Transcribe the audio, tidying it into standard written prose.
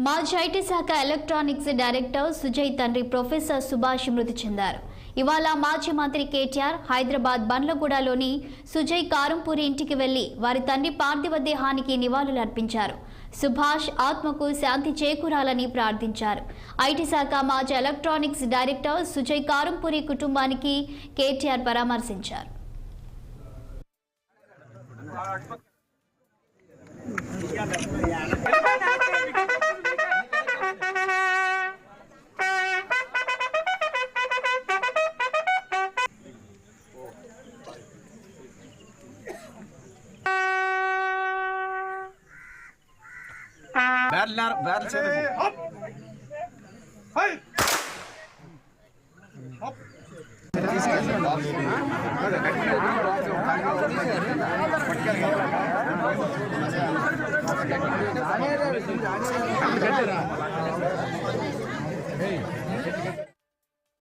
మాజీ ఐటీ శాఖ electronics director Sujay తండ్రి ప్రొఫెసర్ సుభాష్ మృతి చెందారు. ఇవాళ మాజీ మంత్రి కేటీఆర్ హైదరాబాద్ బండ్లగూడలోని సుజయ్ కారంపూరి ఇంటికి వెళ్లి వారి తండ్రి పార్థివ దేహానికి నివాళులు అర్పించారు. సుభాష్ ఆత్మకు శాంతి చేకూరాలని ప్రార్థించారు. ఐటీ శాఖ మాజీ ఎలక్ట్రానిక్స్ డైరెక్టర్ సుజయ్ కారంపూరి కుటుంబానికి కేటీఆర్ పరామర్శించారు. Battle से up, fight, up. Hey.